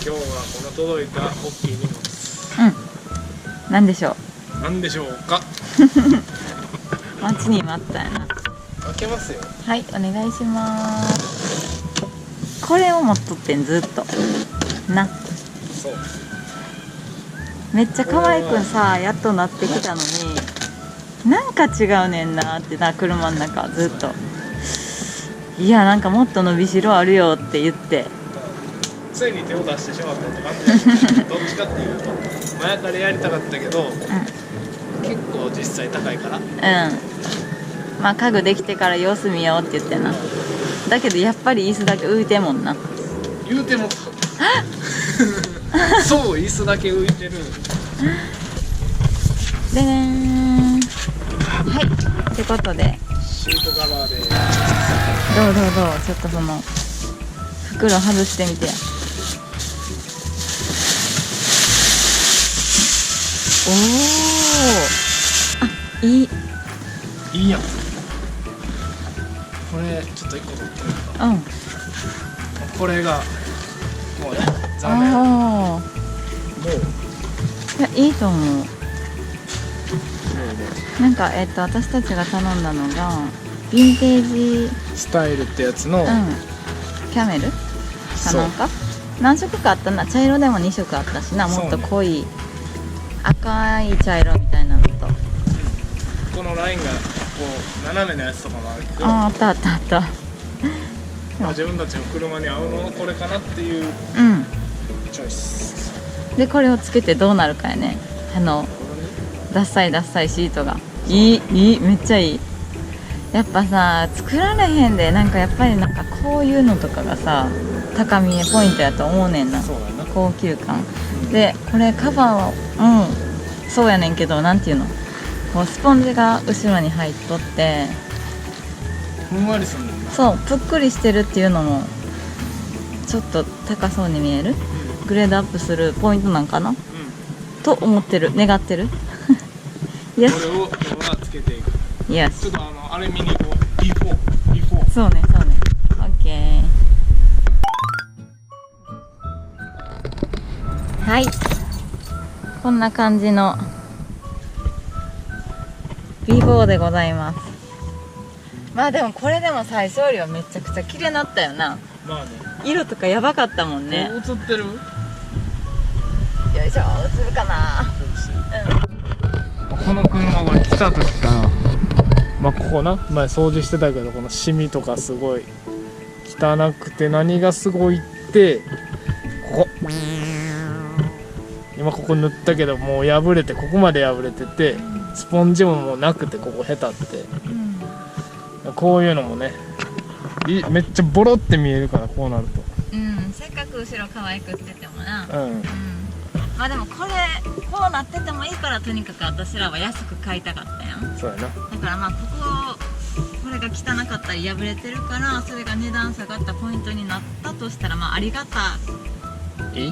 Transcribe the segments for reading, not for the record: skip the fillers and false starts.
今日はこの届いた大きい荷物。なんでしょう。なんでしょうか。待ちに待ったやな。開けますよ。はい、お願いします。これを持っとってん、ずっとな。そう。めっちゃ可愛くさ、やっとなってきたのになんか違うねんなってな、車の中ずっと。いや、なんかもっと伸びしろあるよって言って、ついに手を出してしまったって感じだ。どっちかっていうと前からやりたかったけど、結構実際高いから。まあ家具できてから様子見ようって言ってな。だけどやっぱり椅子だけ浮いてんもんな。言うてもそう、椅子だけ浮いてる。でねー、はい、ってことでシートカバーで。どうちょっとその袋外してみてや。おお、あ、いい。いいやん。これちょっと一個取ってみるか。これがもうね、残念。もういや、いいと思う。なんか私たちが頼んだのがヴィンテージスタイルってやつの、キャメルかなんか何色かあったな。茶色でも2色あったしな、もっと濃い赤い茶色みたいなのと、このラインがこう斜めのやつとかもあるけど、あった。まあ自分たちの車に合うのはこれかなっていうチョイス。でこれをつけてどうなるかやね。ダッサいシートがいい、めっちゃいい。やっぱさ、作られへんで、なんかやっぱりなんかこういうのとかがさ、高見えポイントやと思うねんな。そうやな。高級感で、これカバーはそうやねんけど、なんていうの、こうスポンジが後ろに入っとって、ふんわりするもんな。そう、ぷっくりしてるっていうのもちょっと高そうに見える、グレードアップするポイントなんかな、と思ってる、願ってる。これを今日はつけていく。よし、ちょっとあれ見に行こう。ビフォー。そうね、オッケー。はい、こんな感じのビフォーでございます。まあでもこれでも最初よりはめちゃくちゃ綺麗になったよな。まあね。色とかやばかったもんね。映ってる？よいしょ、映るかな。この車が来た時からまあここな、前掃除してたけど、このシミとかすごい汚くて、何がすごいってここ今ここ塗ったけど、もう破れて、ここまで破れてて、スポンジももうなくて、ここへたって、こういうのもね、めっちゃボロって見えるから、こうなると。せっかく後ろ可愛くしててもな。まあでもこうなっててもいいから、とにかく私らは安く買いたかったやん。そうやな。だからまあこれが汚かったり破れてるから、それが値段下がったポイントになったとしたら、まあありがたい。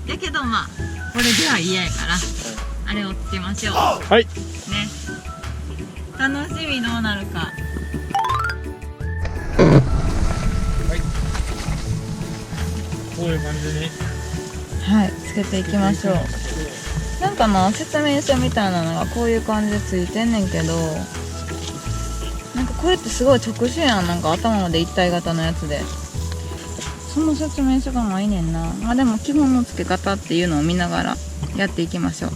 だけどまあこれでは嫌やから、あれをつけましょう。はい。ね。楽しみどうなるか。こういう感じにはい、つけていきましょう。なんかな、説明書みたいなのがこういう感じでついてんねんけど、なんかこれってすごい特殊やん。なんか頭まで一体型のやつで、その説明書がないねんな。まあでも基本の付け方っていうのを見ながらやっていきましょう。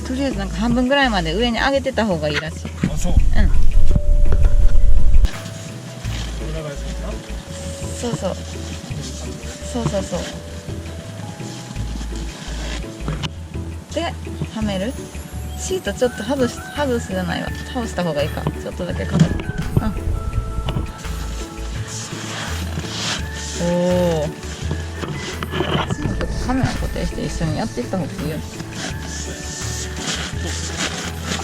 とりあえずなんか半分ぐらいまで上に上げてた方がいいらしい。あ、そう。そうそうで、はめる。シートちょっと外すじゃないわ、倒した方がいいか。ちょっとだけかかる。おお、カメラ固定して一緒にやっていった方がいいよ。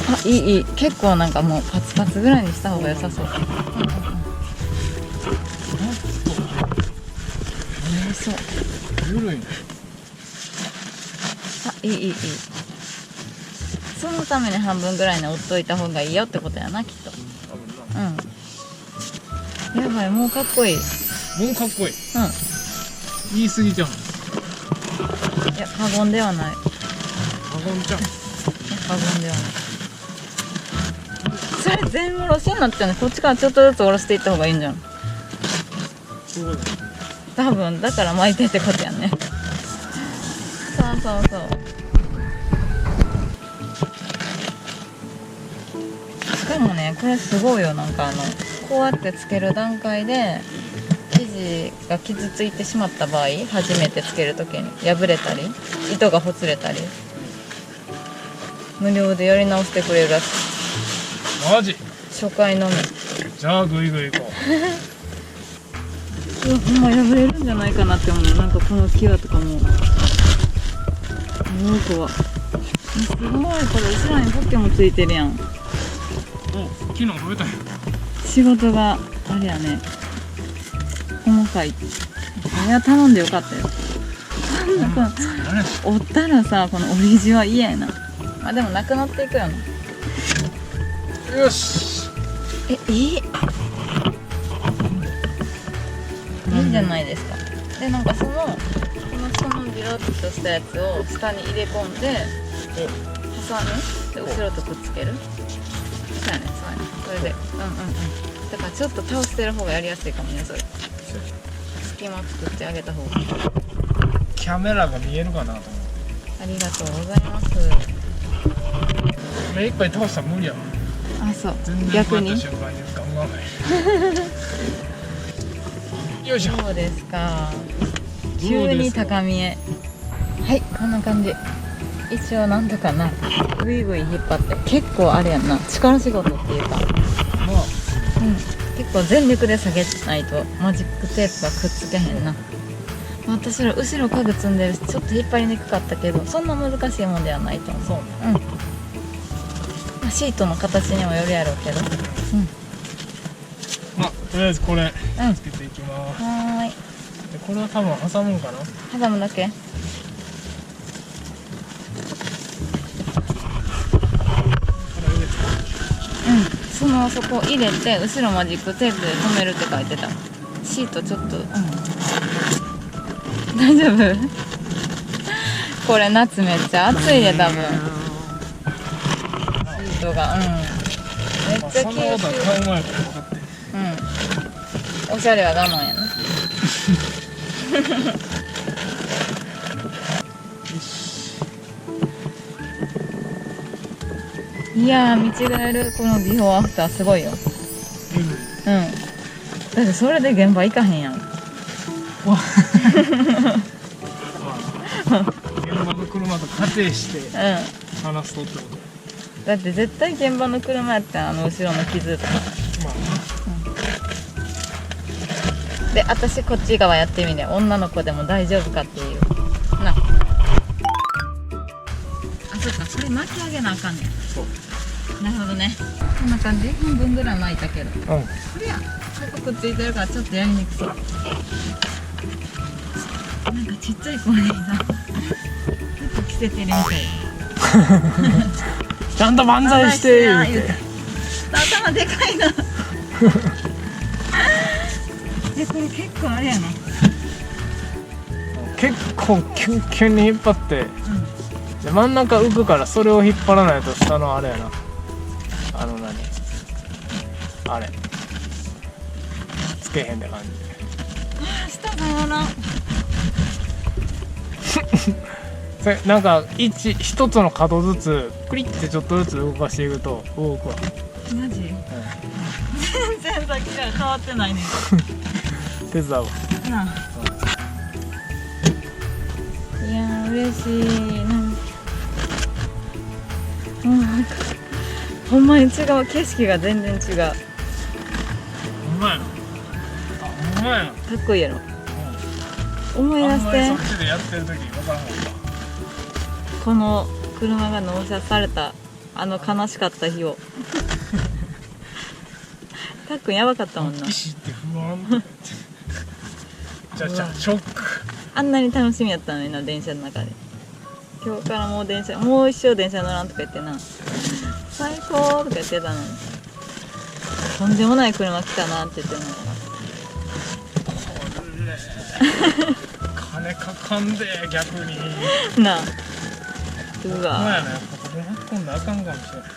あ、いい、結構なんかもうパツパツぐらいにした方が良さそう。そう。緩いね。あ、いい。そのために半分ぐらいに折っといた方がいいよってことやな、きっと。やばい、もうかっこいい。もうかっこいい。言い過ぎちゃう。いや過言ではない。過言ちゃう。過言ではない。それ全部下ろしになっちゃうね。こっちからちょっとずつ下ろしていった方がいいんじゃん。そうだよ。多分だから巻いてってことやね。そうそうそう。しかもねこれすごいよ。なんかこうやってつける段階で生地が傷ついてしまった場合、初めてつけるときに破れたり糸がほつれたり無料でやり直してくれるらしい。マジ？初回のみ。じゃあグイグイ行こうわほんま破れるんじゃないかなって思う。なんかこの際とかも怖い。すごい。これ後ろにポッケもついてるやん。う。お、昨日増えたよ。仕事があれやね、細かい。これは頼んでよかったよ。折ったらさ、このオリジは嫌やな。まあでもなくなっていくよな。よし。いいんじゃないですか。でなんかそのビロッとしたやつを下に入れ込んで挟むで後ろとくっつける。そうやね、そうやね。それでだからちょっと倒してる方がやりやすいかもね。それ隙間作ってあげた方が。キャメラが見えるかなと思う。ありがとうございます。目いっぱい倒したら無理やわ。あ、そう。全然逆に。瞬間にガンガンよいしょ。そうですか。急に高見え。はい、こんな感じ。一応なんとかな、ぐいぐい引っ張って、結構あれやんな、力仕事っていうか、まあ、結構全力で下げないとマジックテープがくっつけへんな。私ら後ろ家具積んでるしちょっと引っ張りにくかったけど、そんな難しいもんではないと思う。そうね。まあ、シートの形にもよるやろうけど、まあ、とりあえずこれつけていきます。はーい。でこれは多分挟むんかな。挟むだけ。そこ入れて後ろマジックテープで留めるって書いてた。シートちょっと、大丈夫これ夏めっちゃ暑いで多分。シートがめっちゃ吸収。そんなことは買う前から分かっておしゃれは我慢やな。いやー、見違える。このビフォーアフターすごいよ。だってそれで現場行かへんやん。現場の車と仮定して話すとってこと。だって絶対現場の車やったら後ろの傷とか。で、私こっち側やってみて、女の子でも大丈夫かっていうな。あ、そっか、それ巻き上げなあかんねん。そう。なるほどね。こんな感じ。半分ぐらい巻いたけど、これや、ここくっついてるからちょっとやりにくそう。なんかちっちゃい子にさ、服着せてるみたい。ちゃんと万歳して言うて。頭でかいな。これ結構あれやな。結構キュンキュンに引っ張って、で真ん中浮くからそれを引っ張らないと下のあれやな。あれつけへんって感じ。下がやらん。なんか一つの角ずつクリッてちょっとずつ動かしていくと動くわ。マジ？全然さっきから変わってないね。手伝うわ。いやー嬉しい。なんかほんまに違う。景色が全然違う。ほんまやな。ほんまやな。かっこいいやろ。思い出して。そっちでやってる時分からんかった。この車が納車された悲しかった日を。たっくんやばかったもんな。石って不安。じゃショック。あんなに楽しみやったのにな、電車の中で。今日からもう一生電車乗らんとか言ってな、最高とか言ってたのに、とんでもない車来たなって言ってな。金かかんで逆に。なあ、うほんまわやな、やっぱここ巻き込んだらあかんかもしれない。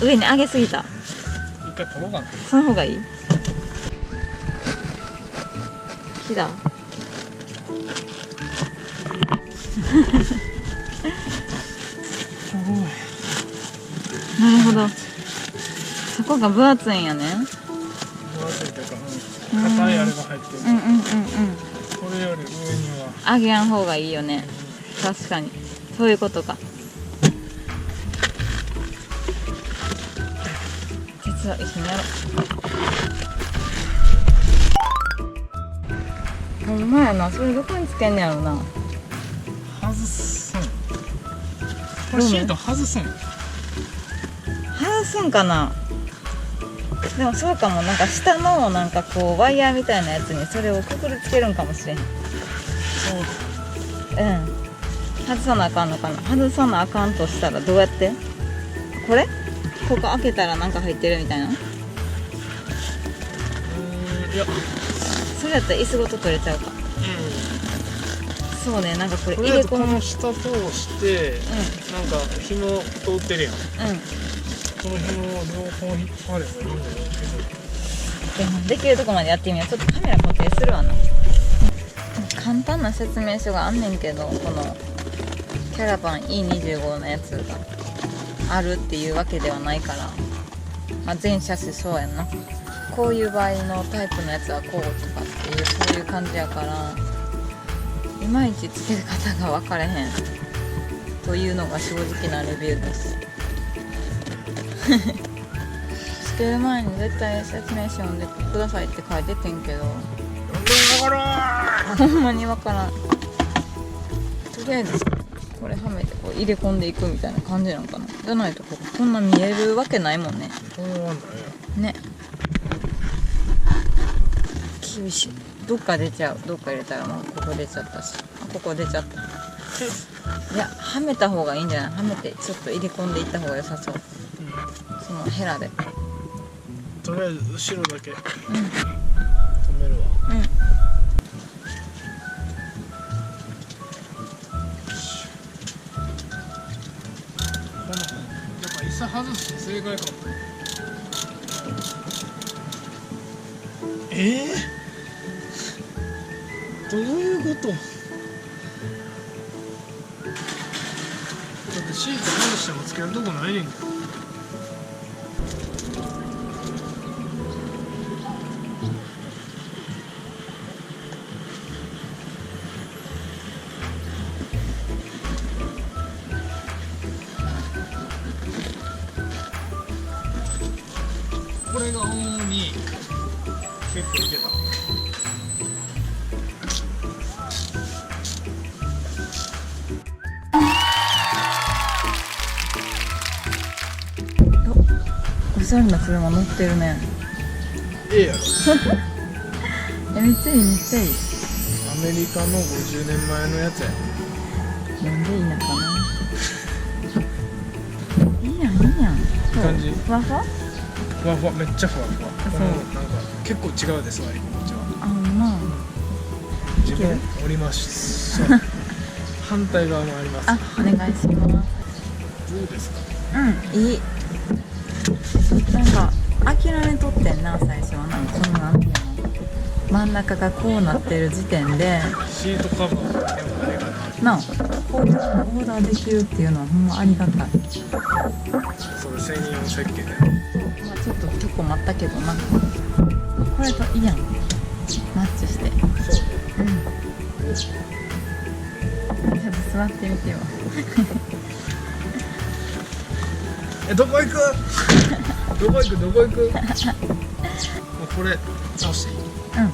上に上げすぎた。一回取ろうかな。その方がいい。木だ。なるほど。そこが分厚いんやね。分厚いというか、硬いあれが入ってる。うんうんうんうん。これより上には。上げやん方がいいよね。確かに。そういうことか。実は一緒にやろう。ほんまやな。それどこにつけんねやろな。外すん。これシート外すん。外すんかな。でもそうかも。なんか下のなんかこうワイヤーみたいなやつにそれをくくりつけるんかもしれへん。そううん。外さなあかんのかな。外さなあかんとしたらどうやって？これ？ここ開けたらなんか入ってるみたいな。いや、それやったら椅子ごと取れちゃうか。そうね、なんかこれとりあえずこ入れ込む。の下通して、なんか紐通ってるやん。うん。この紐を両方引っ張ればいいんだろうでもできるとこまでやってみよう。ちょっとカメラ固定するわな。簡単な説明書があんねんけど、このキャラバン E25 のやつがあるっていうわけではないから、まあ、全車種そうやんな。こういう場合のタイプのやつはこうとかっていうそういう感じやから、いまいちつけ方が分かれへんというのが正直なレビューです。つける前に絶対説明書読んでくださいって書いててんけど、なんでもわからん。ほんまに分からん。とりあえずこれはめてこう入れ込んでいくみたいな感じなのかな。じゃないとこんな見えるわけないもんね。これはなんや。ね。厳しい。どっか出ちゃう。どっか入れたらもうここ出ちゃったし。あ、ここ出ちゃった。いや、はめた方がいいんじゃない？はめてちょっと入れ込んでいった方が良さそう。そのヘラで。とりあえず後ろだけ止うん。めるわ。うん。やっぱ椅子外すと正解かも。どういうこと？だってシート外してもつけるとこないねんけど。これが主に結構いけた。おしゃれな車乗ってるね。ええやろ。めっちゃいい、めっちゃいい。アメリカの50年前のやつや。なんでいいのかな。いいやん、いいやん。いい感じ。ふわふわ？ふわふわ、めっちゃふわふわ。そうなんか結構違うですわ、こっちは。あ、ほんま。自分降りました。反対側もあります。あ、お願いします。どうですか。うん、いい。なんか諦めとってんな、最初は。なんかそのなんていうの、真ん中がこうなってる時点でシートカバーでもあれかな。なあ、こういうのオーダーできるっていうのはほんまありがたい。それ専用設計で。まあちょっと結構待ったけどな。これといいやん、マッチして。そう。うん。ちょっと座ってみてよ。どこ行く？どこ行く？どこ行く？もうこれ直していい？うん。あ、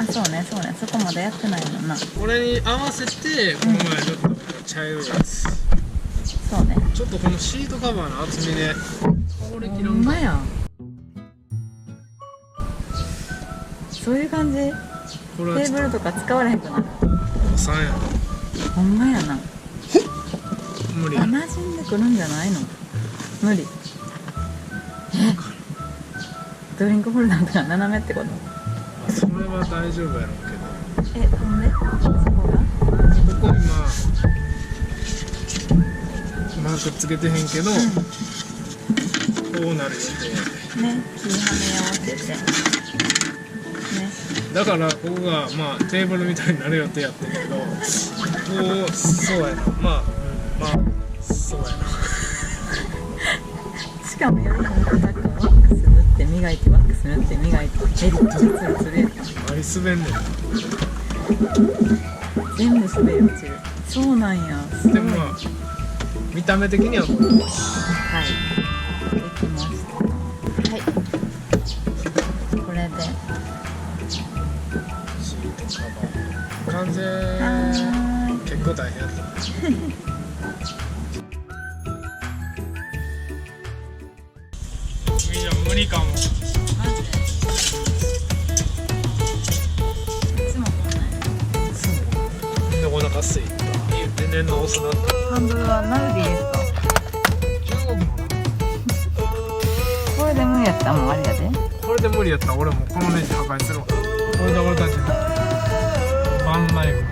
そうね、そうね、そこまでやってないもんな。これに合わせてこの前ちょっと茶色いやつ。そうね。ちょっとこのシートカバーの厚みでこれ切らほんか。んまやん。そういう感じ？テこれはちょっーブルとか使われへんくなる。と3や。ほんまやな。無理。馴染んでくるんじゃないの？無理。ドリンクホルダーとか斜めってこと？それは大丈夫やろうけど。ほんで？すごい。まあくっつけてへんけど、こうなる予定やで。ね、切りはめ合わせてね。だからここがまあテーブルみたいになる予定やってんけど、こうそうやな、まあそうやな。しかもよりも硬くワックス塗って磨いてワックス塗って磨いてメリットツルツルやあり滑んねんな。全部滑り落ちる。そうなんや。すごい。でもまあ見た目的にはこれはい。できました。はい。これで。シートカバー完成。はーい。結構大変やった。みんな無理かも。マジで。いつもこんなんや。みんなお腹すいた。言ってねんの押すなった。ハンドルはナウディですか。15分もな。これで無理やったらもうあれやで。これで無理やったら俺もこのネジ破壊するわ。これで俺たちのバンナイフ